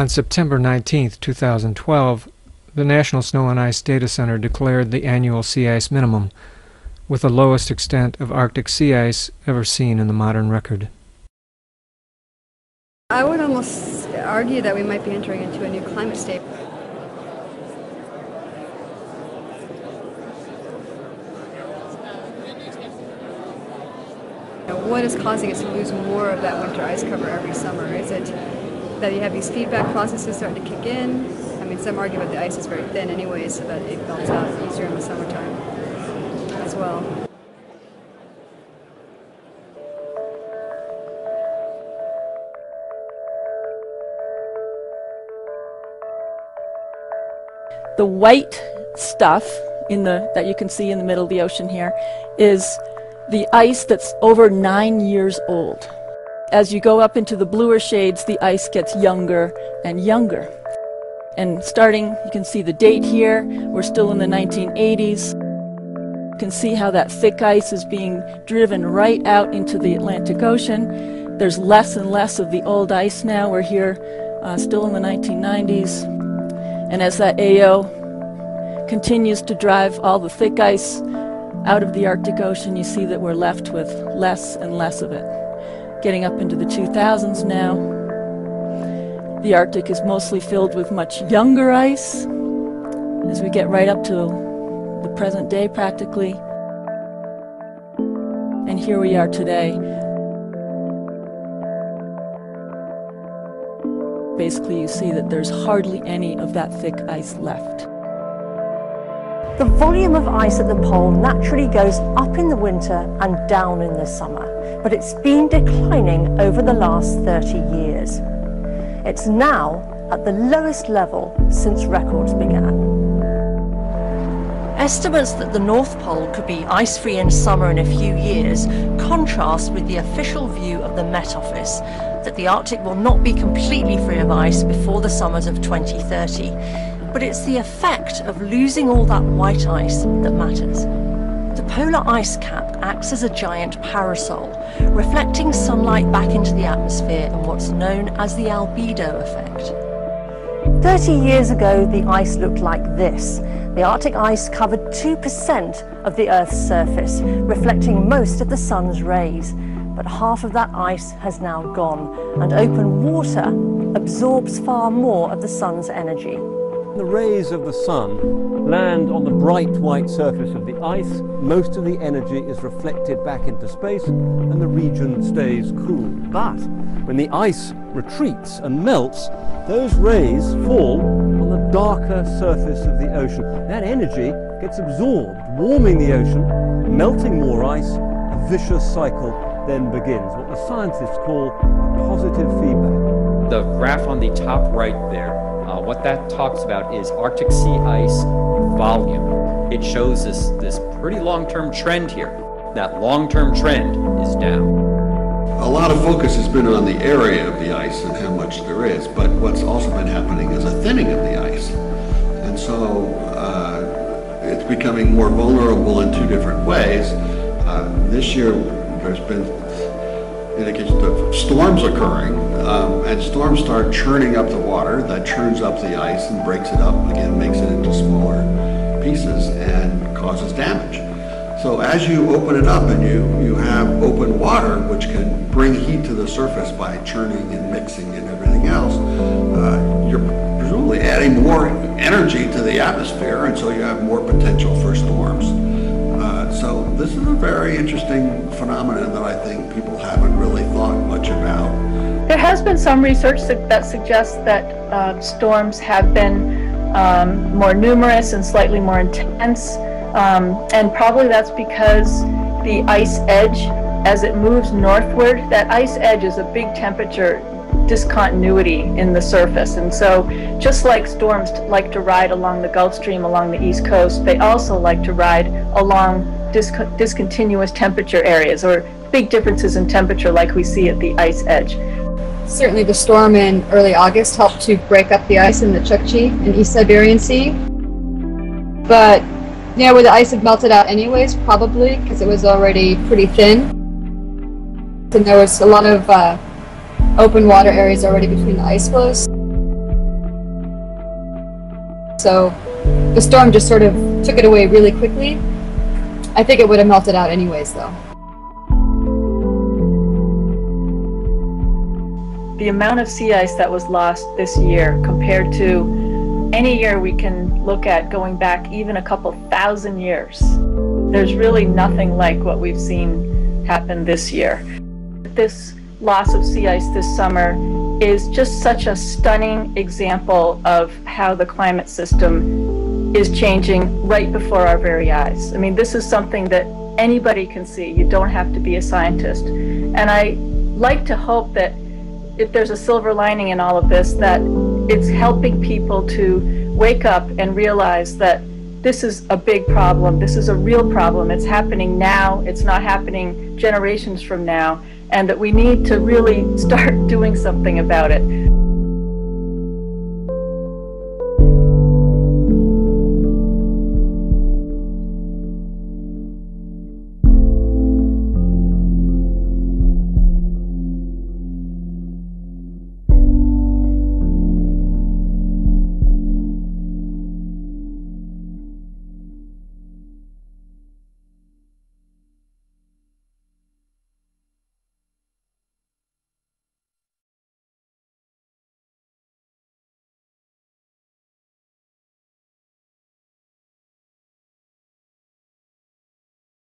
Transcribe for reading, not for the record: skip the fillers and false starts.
On September 19, 2012, the National Snow and Ice Data Center declared the annual sea ice minimum, with the lowest extent of Arctic sea ice ever seen in the modern record. I would almost argue that we might be entering into a new climate state. What is causing us to lose more of that winter ice cover every summer? Is it that you have these feedback processes starting to kick in? I mean, some argue that the ice is very thin anyway, so that it melts out easier in the summertime as well. The white stuff that you can see in the middle of the ocean here is the ice that's over 9 years old. As you go up into the bluer shades, the ice gets younger and younger. And starting, you can see the date here, we're still in the 1980s. You can see how that thick ice is being driven right out into the Atlantic Ocean. There's less and less of the old ice now. We're here still in the 1990s. And as that AO continues to drive all the thick ice out of the Arctic Ocean, you see that we're left with less and less of it. Getting up into the 2000s now, the Arctic is mostly filled with much younger ice. As we get right up to the present day practically, and here we are today. Basically, you see that there's hardly any of that thick ice left. The volume of ice at the pole naturally goes up in the winter and down in the summer, but it's been declining over the last 30 years. It's now at the lowest level since records began. Estimates that the North Pole could be ice-free in summer in a few years contrast with the official view of the Met Office that the Arctic will not be completely free of ice before the summers of 2030. But it's the effect of losing all that white ice that matters. The polar ice cap acts as a giant parasol, reflecting sunlight back into the atmosphere in what's known as the albedo effect. 30 years ago, the ice looked like this. The Arctic ice covered 2% of the Earth's surface, reflecting most of the sun's rays. But half of that ice has now gone, and open water absorbs far more of the sun's energy. The rays of the sun land on the bright white surface of the ice. Most of the energy is reflected back into space and the region stays cool. But when the ice retreats and melts, those rays fall on the darker surface of the ocean. That energy gets absorbed, warming the ocean, melting more ice. A vicious cycle then begins, what the scientists call positive feedback. The graph on the top right there, what that talks about is Arctic sea ice volume. It shows this pretty long-term trend here. That long-term trend is down. A lot of focus has been on the area of the ice and how much there is, but what's also been happening is a thinning of the ice. And so it's becoming more vulnerable in two different ways. This year there's been indications of storms occurring, and storms start churning up the water. That churns up the ice and breaks it up again, makes it into smaller pieces and causes damage. So as you open it up and you have open water, which can bring heat to the surface by churning and mixing and everything else, you're presumably adding more energy to the atmosphere, and so you have more potential for storms. So this is a very interesting phenomenon that I think people haven't really thought much about. There has been some research that suggests that storms have been more numerous and slightly more intense, and probably that's because the ice edge, as it moves northward, that ice edge is a big temperature discontinuity in the surface, and so just like storms like to ride along the Gulf Stream along the East Coast, they also like to ride along discontinuous temperature areas, or big differences in temperature like we see at the ice edge. Certainly the storm in early August helped to break up the ice in the Chukchi and East Siberian Sea. But yeah, where the ice had melted out anyways, probably, because it was already pretty thin. And there was a lot of open water areas already between the ice floes. So the storm just sort of took it away really quickly. I think it would have melted out anyways, though. The amount of sea ice that was lost this year compared to any year we can look at going back even a couple thousand years, there's really nothing like what we've seen happen this year. This loss of sea ice this summer is just such a stunning example of how the climate system is changing right before our very eyes. I mean, this is something that anybody can see. You don't have to be a scientist. And I like to hope that if there's a silver lining in all of this, that it's helping people to wake up and realize that this is a big problem. This is a real problem. It's happening now. It's not happening generations from now. And that we need to really start doing something about it.